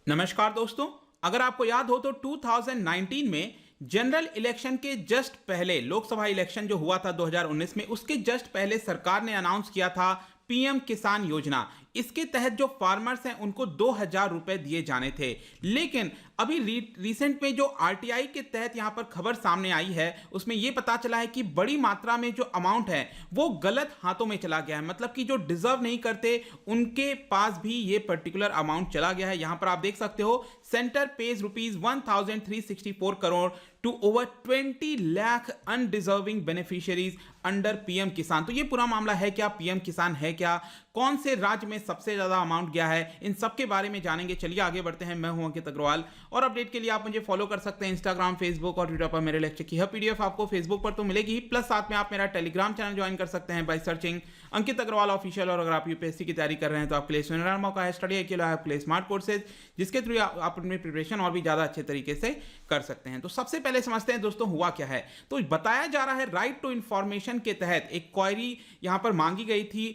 नमस्कार दोस्तों। अगर आपको याद हो तो 2019 में जनरल इलेक्शन के जस्ट पहले लोकसभा इलेक्शन जो हुआ था 2019 में, उसके जस्ट पहले सरकार ने अनाउंस किया था पीएम किसान योजना। इसके तहत जो फार्मर्स हैं उनको 2,000 रुपए दिए जाने थे। लेकिन अभी रिसेंट में जो आरटीआई के तहत यहां पर खबर सामने आई है, उसमें यह पता चला है कि बड़ी मात्रा में जो अमाउंट है वो गलत हाथों में चला गया है। मतलब कि जो डिजर्व नहीं करते उनके पास भी ये पर्टिकुलर अमाउंट चला गया है। यहां पर आप देख सकते हो, center page ₹1,364 crore to over 20 lakh undeserving beneficiaries under PM Kisan. तो ये पूरा मामला है क्या, पीएम किसान है क्या, कौन से राज्य में सबसे ज्यादा अमाउंट गया है, इन सब के बारे में जानेंगे। चलिए आगे बढ़ते हैं। मैं हूं अंकित अग्रवाल और अपडेट के लिए आप मुझे फॉलो कर सकते हैं इंस्टाग्राम, फेसबुक और ट्विटर पर। मेरे लेक्चर की हर पीडीएफ आपको फेसबुक पर तो मिलेगी ही, प्लस साथ में आप मेरा टेलीग्राम चैनल ज्वाइन कर सकते हैं by searching Ankit Agarwal official. और अगर आप यूपीएससी की तैयारी कर रहे हैं तो आपके लिए सुनहरा मौका है। स्टडी के लिए आपके लिए स्मार्ट कोर्सेज, जिसके थ्रू आप अपनी प्रिपरेशन और भी ज्यादा अच्छे तरीके से कर सकते हैं। तो सबसे पहले समझते हैं दोस्तों हुआ क्या है। तो बताया जा रहा है राइट टू इंफॉर्मेशन के तहत एक क्वेरी यहां पर मांगी गई थी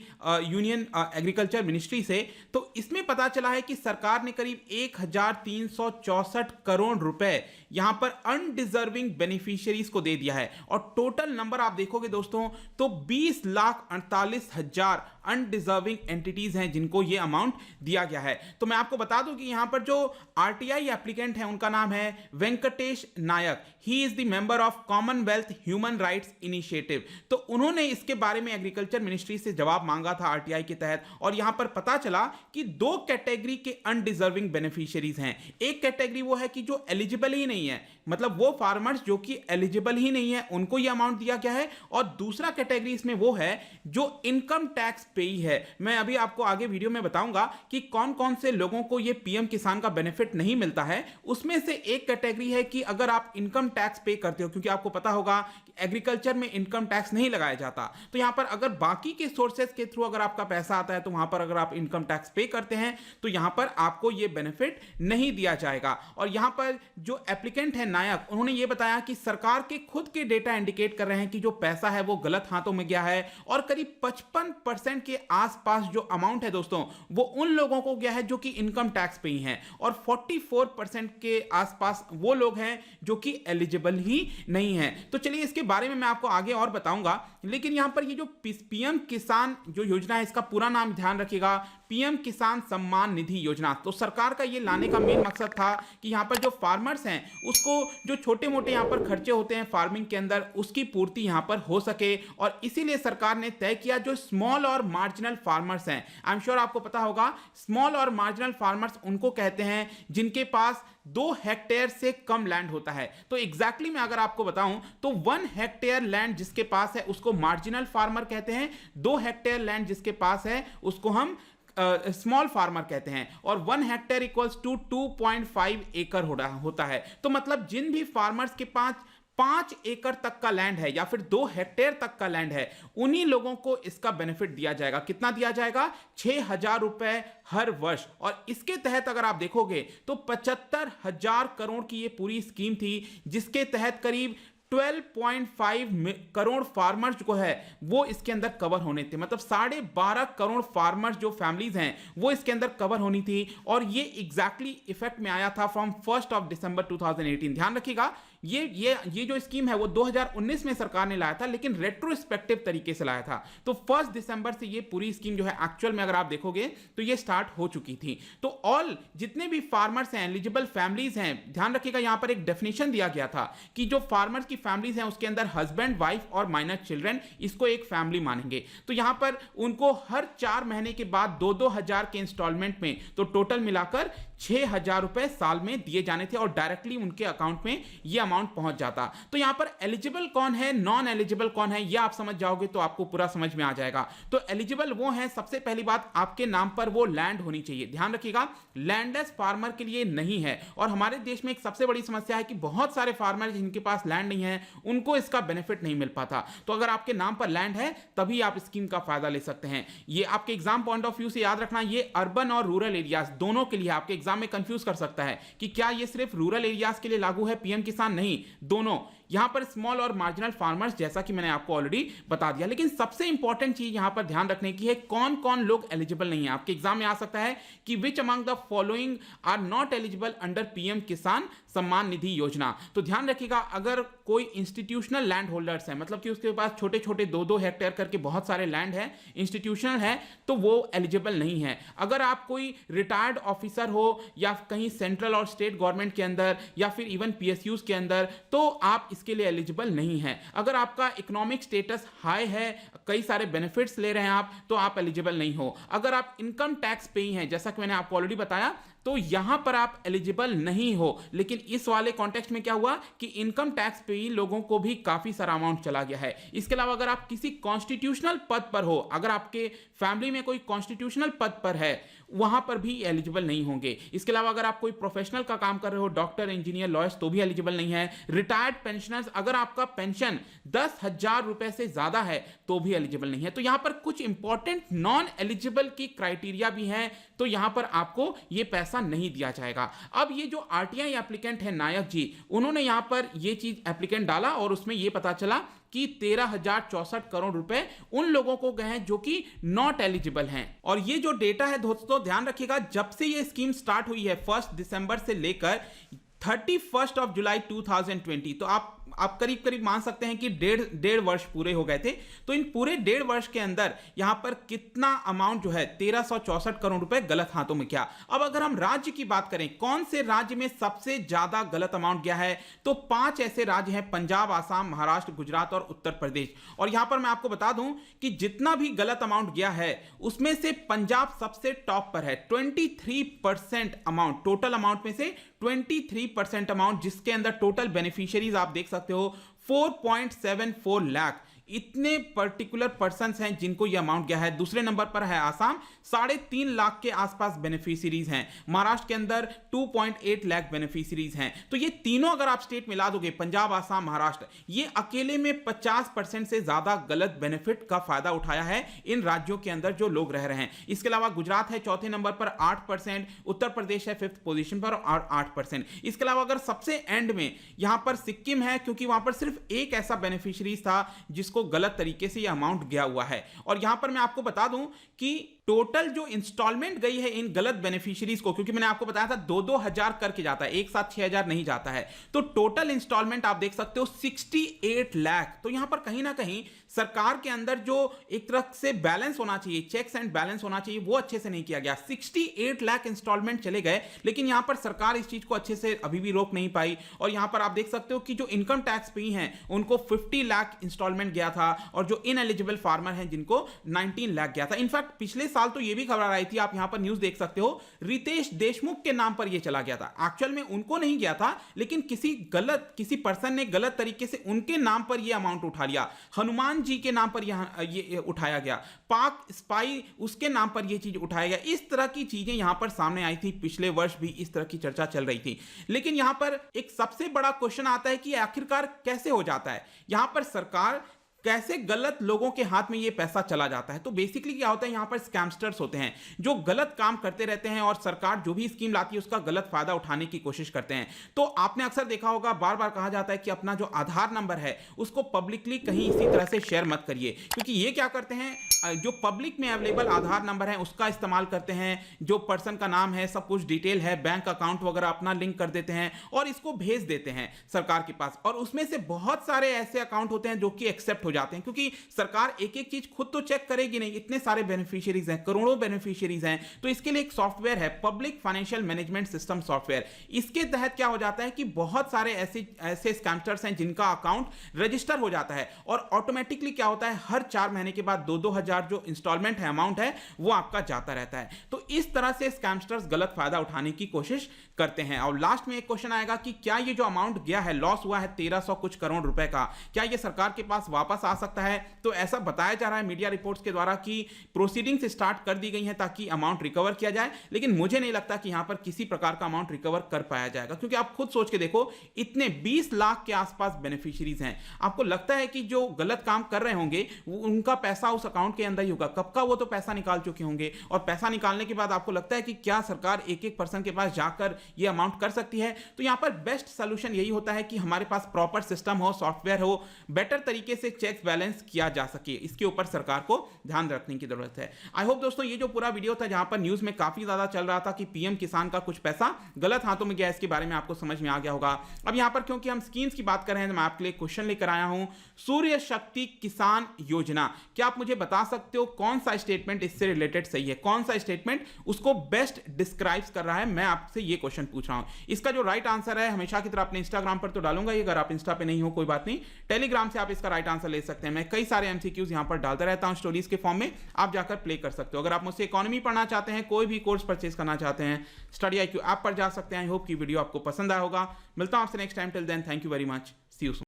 यूनियन एग्रीकल्चर मिनिस्ट्री से। तो इसमें पता चला है कि सरकार ने करीब 1,364 करोड़ रुपए यहां पर अनडिजर्विंग बेनिफिशियरीज को दे दिया है। और टोटल नंबर आप देखोगे दोस्तों तो 20,48,000 अनडिजर्विंग एंटिटीज हैं जिनको यह अमाउंट दिया गया है। तो मैं आपको बता दूं कि यहां पर जो आरटीआई एप्लीकेंट है उनका नाम है Venkatesh Nayak. He is the member of Commonwealth Human Rights Initiative. तो उन्होंने इसके बारे में एग्रीकल्चर मिनिस्ट्री से जवाब मांगा था आरटीआई के तहत। और यहां पर पता चला कि दो कैटेगरी के अनडिजर्विंग बेनिफिशियरीज हैं। एक कैटेगरी वो है कि जो एलिजिबल ही नहीं है, मतलब वो फार्मर्स जो कि एलिजिबल ही नहीं है उनको यह अमाउंट दिया गया है। और दूसरा कैटेगरी इसमें वो है जो इनकम टैक्स पेई है। मैं अभी आपको आगे वीडियो में बताऊंगा कि कौन कौन से लोगों को यह पीएम किसान का बेनिफिट नहीं मिलता है। उसमें से एक कैटेगरी है कि अगर आप इनकम टैक्स पे करते हो, क्योंकि आपको पता होगा कि एग्रीकल्चर में इनकम टैक्स नहीं लगाया जाता। तो यहां पर अगर बाकी के सोर्सेस के थ्रू अगर आपका पैसा आता है तो वहां पर अगर आप इनकम टैक्स पे करते हैं तो यहां पर आपको यह बेनिफिट नहीं दिया जाएगा। और यहां पर जो एप्लीकेंट है नायक, उन्होंने यह बताया कि सरकार के खुद के डेटा इंडिकेट कर रहे हैं कि जो पैसा है वो गलत हाथों में गया है। और करीब 55% के आसपास जो अमाउंट है दोस्तों वो उन लोगों को गया है जो कि इनकम टैक्स पे ही हैं। और 44% के आसपास वो लोग हैं जो कि एलिजिबल ही नहीं है। तो चलिए इसके बारे में मैं आपको आगे और बताऊंगा। लेकिन यहां पर ये जो पीएम किसान जो योजना है, इसका पूरा नाम ध्यान रखिएगा, पीएम किसान सम्मान निधि योजना। तो सरकार का ये लाने का मेन मकसद था कि यहां पर जो फार्मर्स हैं उसको जो छोटे मोटे यहां पर खर्चे होते हैं फार्मिंग के अंदर, उसकी पूर्ति यहां पर हो सके। और इसीलिए सरकार ने तय किया जो स्मॉल और मार्जिनल फार्मर्स हैं, आई एम श्योर आपको पता होगा, स्मॉल और मार्जिनल फार्मर्स उनको कहते हैं जिनके पास 2 हेक्टेयर से कम लैंड होता है। तो एग्जैक्टली मैं अगर आपको बताऊं तो 1 हेक्टेयर लैंड जिसके पास है उसको मार्जिनल फार्मर कहते हैं। 2 हेक्टेयर लैंड जिसके पास है उसको हम स्मॉल फार्मर कहते हैं। और 1 हेक्टेयर इक्वल्स टू 2.5 एकड़ होता है। तो मतलब जिन भी फार्मर्स के पास 5 एकड़ तक का लैंड है या फिर 2 हेक्टेयर तक का लैंड है, उन्हीं लोगों को इसका बेनिफिट दिया जाएगा। कितना दिया जाएगा? 6,000 रुपए हर वर्ष। और इसके तहत अगर आप देखोगे तो 75,000 करोड़ की ये पूरी स्कीम थी, जिसके तहत करीब 12.5 करोड़ फार्मर्स जो है वो इसके अंदर कवर होने थे। मतलब 12.5 करोड़ फार्मर्स जो फैमिलीज हैं वो इसके अंदर कवर होनी थी। और ये एग्जैक्टली इफेक्ट में आया था फ्रॉम 1 दिसंबर 2018। ध्यान रखिएगा, ये जो स्कीम है वो 2019 में सरकार ने लाया था, लेकिन रेट्रोस्पेक्टिव तरीके से लाया था। तो 1 दिसंबर से ये पूरी स्कीम जो है एक्चुअल में अगर आप देखोगे तो ये स्टार्ट हो चुकी थी। तो ऑल जितने भी फार्मर्स हैं, एलिजिबल फैमिलीज हैं, ध्यान रखिएगा यहां पर एक डेफिनेशन दिया गया था कि जो फार्मर्स की फैमिलीज हैं उसके अंदर हस्बैंड, वाइफ और माइनर चिल्ड्रन, इसको एक फैमिली मानेंगे। तो यहां पर उनको हर 4 महीने के बाद 2-2 हजार के इंस्टॉलमेंट में, तो टोटल मिलाकर 6,000 रुपए साल में दिए जाने थे और डायरेक्टली उनके अकाउंट में यह अमाउंट पहुंच जाता। तो यहां पर एलिजिबल कौन है, नॉन एलिजिबल कौन है, यह आप समझ जाओगे तो आपको पूरा समझ में आ जाएगा। तो एलिजिबल वो है, सबसे पहली बात, आपके नाम पर वो लैंड होनी चाहिए। ध्यान रखिएगा, लैंडलेस फार्मर के लिए नहीं है। और हमारे देश में एक सबसे बड़ी समस्या है कि बहुत सारे फार्मर जिनके पास लैंड नहीं है उनको इसका बेनिफिट नहीं मिल पाता। तो अगर आपके नाम पर लैंड है तभी आप स्कीम का फायदा ले सकते हैं। ये आपके एग्जाम पॉइंट ऑफ व्यू से याद रखना, ये अर्बन और रूरल एरियाज दोनों के लिए आपके एग्जाम में कंफ्यूज कर सकता है कि क्या ये सिर्फ रूरल एरियाज के लिए लागू है पीएम किसान। नहीं, दोनों यहां पर स्मॉल और मार्जिनल फार्मर्स, जैसा कि मैंने आपको ऑलरेडी बता दिया। लेकिन सबसे इंपॉर्टेंट चीज यहां पर ध्यान रखने की है, कौन कौन लोग एलिजिबल नहीं है। आपके एग्जाम में आ सकता है कि which among the following are not eligible under PM Kisan Samman निधि योजना। तो ध्यान रखिएगा, अगर कोई इंस्टीट्यूशनल लैंड होल्डर्स है, मतलब कि उसके पास छोटे छोटे 2-2 हेक्टेयर करके बहुत सारे लैंड है, इंस्टीट्यूशनल है, तो वो एलिजिबल नहीं है। अगर आप कोई रिटायर्ड ऑफिसर हो या कहीं सेंट्रल और स्टेट गवर्नमेंट के अंदर या फिर इवन पीएसयूज के अंदर, तो आप इसके लिए एलिजिबल नहीं है। अगर आपका इकोनॉमिक स्टेटस हाई है, कई सारे बेनिफिट्स ले रहे हैं आप, तो आप एलिजिबल नहीं हो। अगर आप इनकम टैक्स पेई हैं, जैसा कि मैंने आपको ऑलरेडी बताया, तो यहां पर आप एलिजिबल नहीं हो। लेकिन इस वाले कॉन्टेक्स्ट में क्या हुआ कि इनकम टैक्स पेई लोगों को भी काफी सारा अमाउंट चला गया है। इसके अलावा अगर आप किसी कॉन्स्टिट्यूशनल पद पर हो, अगर आपके फैमिली में कोई कॉन्स्टिट्यूशनल पद पर है, वहां पर भी एलिजिबल नहीं होंगे। इसके अलावा अगर आप कोई प्रोफेशनल का काम कर रहे हो, डॉक्टर, इंजीनियर, लॉयर्स, तो भी एलिजिबल नहीं है। रिटायर्ड पेंशनर्स, अगर आपका पेंशन 10,000 रुपए से ज्यादा है तो भी एलिजिबल नहीं है। तो यहां पर कुछ इंपॉर्टेंट नॉन एलिजिबल की क्राइटेरिया भी है, तो यहां पर आपको यह पैसा नहीं दिया जाएगा। अब ये जो आरटीआई एप्लीकेंट है नायक जी, उन्होंने यहां पर यह चीज एप्लीकेंट डाला और उसमें यह पता चला कि 13,064 करोड़ रुपए उन लोगों को गए हैं जो कि नॉट एलिजिबल हैं। और ये जो डेटा है दोस्तों, ध्यान रखिएगा, जब से ये स्कीम स्टार्ट हुई है 1 दिसंबर से लेकर 31 जुलाई 2020, तो आप करीब करीब मान सकते हैं कि डेढ़ वर्ष पूरे हो गए थे। तो इन पूरे 1.5 वर्ष के अंदर यहां पर कितना अमाउंट जो है 1364 करोड़ रुपए गलत हाथों में गया। अब अगर हम राज्य की बात करें, कौन से राज्य में सबसे ज्यादा गलत अमाउंट गया है, तो 5 ऐसे राज्य हैं, पंजाब, आसाम, महाराष्ट्र, गुजरात और उत्तर प्रदेश। और यहां पर मैं आपको बता दूं कि जितना भी गलत अमाउंट गया है उसमें से पंजाब सबसे टॉप पर है। 23% अमाउंट, टोटल अमाउंट में से 23% अमाउंट, जिसके अंदर टोटल बेनिफिशियरीज आप देख सकते हो 4.74 लाख, इतने पर्टिकुलर पर्संस हैं जिनको यह अमाउंट गया है। दूसरे नंबर पर है आसाम, 3.5 लाख के आसपास बेनिफिशियरीज हैं। महाराष्ट्र के अंदर 2.8 लाख बेनिफिशियरीज हैं। तो ये तीनों अगर आप स्टेट मिला दोगे, पंजाब, आसाम, महाराष्ट्र, ये अकेले में 50% से ज्यादा गलत बेनिफिट का फायदा उठाया है इन राज्यों के अंदर जो लोग रह रहे हैं। इसके अलावा गुजरात है चौथे नंबर पर 8%, उत्तर प्रदेश है 5th पोजीशन पर और 8%। इसके अलावा अगर सबसे एंड में यहां पर सिक्किम है, क्योंकि वहां पर सिर्फ एक ऐसा बेनिफिशियरीज था जिसको गलत तरीके से यह अमाउंट गया हुआ है। और यहां पर मैं आपको बता दूं कि टोटल जो इंस्टॉलमेंट गई है इन गलत बेनिफिशियरीज को, क्योंकि मैंने आपको बताया था 2-2 हजार करके जाता है, एक साथ 6,000 नहीं जाता है, तो टोटल इंस्टॉलमेंट आप देख सकते हो 68 लाख। तो यहां पर कहीं ना कहीं सरकार के अंदर जो एक तरह से बैलेंस होना चाहिए, चेक्स एंड बैलेंस होना चाहिए, वो अच्छे से नहीं किया गया। 68 लाख इंस्टॉलमेंट चले गए, लेकिन यहां पर सरकार इस चीज को अच्छे से अभी भी रोक नहीं पाई। और यहां पर आप देख सकते हो कि जो इनकम टैक्स पेई हैं उनको 50 लाख इंस्टॉलमेंट गया था, और जो इनएलिजिबल फार्मर हैं जिनको 19 लाख गया था। इनफैक्ट पिछले साल तो ये भी खबर आई थी, आप यहां पर न्यूज देख सकते हो, रितेश देशमुख के नाम पर ये चला गया था। एक्चुअल में उनको नहीं गया था, लेकिन किसी पर्सन ने गलत तरीके से उनके नाम पर ये अमाउंट उठा लिया। हनुमान जी के नाम पर यहां ये उठाया गया, पाक स्पाई उसके नाम पर ये चीज उठाया गया। इस तरह की चीजें यहां पर सामने आई थी, पिछले वर्ष भी इस तरह की चर्चा चल रही थी। लेकिन यहां पर एक सबसे बड़ा क्वेश्चन आता है कि आखिरकार कैसे हो जाता है, यहां पर सरकार कैसे गलत लोगों के हाथ में ये पैसा चला जाता है। तो बेसिकली क्या होता है, यहां पर स्कैमस्टर्स होते हैं जो गलत काम करते रहते हैं, और सरकार जो भी स्कीम लाती है उसका गलत फायदा उठाने की कोशिश करते हैं। तो आपने अक्सर देखा होगा, बार बार कहा जाता है कि अपना जो आधार नंबर है उसको पब्लिकली कहीं इसी तरह से शेयर मत करिए, क्योंकि ये क्या करते हैं, जो पब्लिक में अवेलेबल आधार नंबर है उसका इस्तेमाल करते हैं, जो पर्सन का नाम है, सब कुछ डिटेल है, बैंक अकाउंट वगैरह अपना लिंक कर देते हैं और इसको भेज देते हैं सरकार के पास। और उसमें से बहुत सारे ऐसे अकाउंट होते हैं जो कि एक्सेप्ट हो जाते हैं, क्योंकि सरकार एक एक चीज खुद तो चेक करेगी नहीं, इतने सारे बेनिफिशियरीज हैं, करोड़ों बेनिफिशियरीज हैं। तो इसके लिए एक सॉफ्टवेयर है, public financial management system software. इसके तहत क्या हो जाता है कि बहुत सारे ऐसे स्कैमस्टर्स हैं जिनका अकाउंट रजिस्टर हो जाता है, और ऑटोमेटिकली क्या होता है, हर 4 महीने के बाद 2-2 हजार जो इंस्टॉलमेंट है, अमाउंट है, वो आपका जाता रहता है। तो इस तरह से स्कैमस्टर्स गलत फायदा उठाने की कोशिश करते हैं। और लास्ट में एक क्वेश्चन आएगा कि क्या ये जो अमाउंट गया है, लॉस हुआ है 1300 कुछ करोड़ रुपए का, क्या ये सरकार के पास वापस पास आ सकता है। तो ऐसा बताया जा रहा है मीडिया रिपोर्ट्स के द्वारा कि प्रोसीडिंग्स स्टार्ट कर दी गई हैं ताकि अमाउंट रिकवर किया जाए, लेकिन मुझे नहीं लगता कि यहां पर किसी प्रकार का अमाउंट रिकवर कर पाया जाएगा, क्योंकि आप खुद सोच के देखो इतने 20 लाख के आसपास बेनिफिशियरीज हैं। आपको लगता है कि जो गलत काम कर रहे होंगे उनका पैसा उस अकाउंट के अंदर ही होगा? कब का वो तो पैसा निकाल चुके होंगे, और पैसा निकालने के बाद आपको लगता है कि क्या सरकार एक एक पर्सन के पास जाकर ये अमाउंट कर सकती है? तो यहां पर बेस्ट सोल्यूशन यही होता है कि हमारे पास प्रॉपर सिस्टम हो, सॉफ्टवेयर हो, बेटर तरीके से चेक्स बैलेंस किया जा सके। इसके ऊपर सरकार को ध्यान रखने की जरूरत है। आई होप दोस्तों ये जो पूरा वीडियो था जहां पर न्यूज में काफी ज्यादा चल रहा था कि पीएम किसान का कुछ पैसा गलत हाथों में गया, इसके बारे में आपको समझ में आ गया होगा। अब यहां पर क्योंकि हम स्कीम्स की बात कर रहे हैं तो मैं आपके लिए क्वेश्चन लेकर आया हूं, सूर्य शक्ति किसान योजना, क्या आप मुझे बता सकते हो कौन सा स्टेटमेंट इससे रिलेटेड सही है? कौन सा स्टेटमेंट उसको बेस्ट डिस्क्राइब्स कर रहा है? मैं आपसे ये क्वेश्चन पूछ रहा हूं। इसका जो राइट आंसर है, हमेशा की तरह अपने इंस्टाग्राम पर तो डालूंगा, अगर आप इंस्टा पे नहीं हो कोई बात नहीं, टेलीग्राम से आप इसका राइट आंसर ले सकते हैं। मैं कई सारे एमसीक्यूज यहां पर डालता रहता हूं स्टोरीज के फॉर्म में, आप जाकर प्ले कर सकते हो। अगर आप मुझसे इकोनॉमी पढ़ना चाहते हैं, कोई भी कोर्स परचेज करना चाहते हैं, स्टडी IQ ऐप पर जा सकते हैं। आई होप की वीडियो आपको पसंद आया होगा। मिलता हूं आपसे next time, till then thank you very much, see you soon.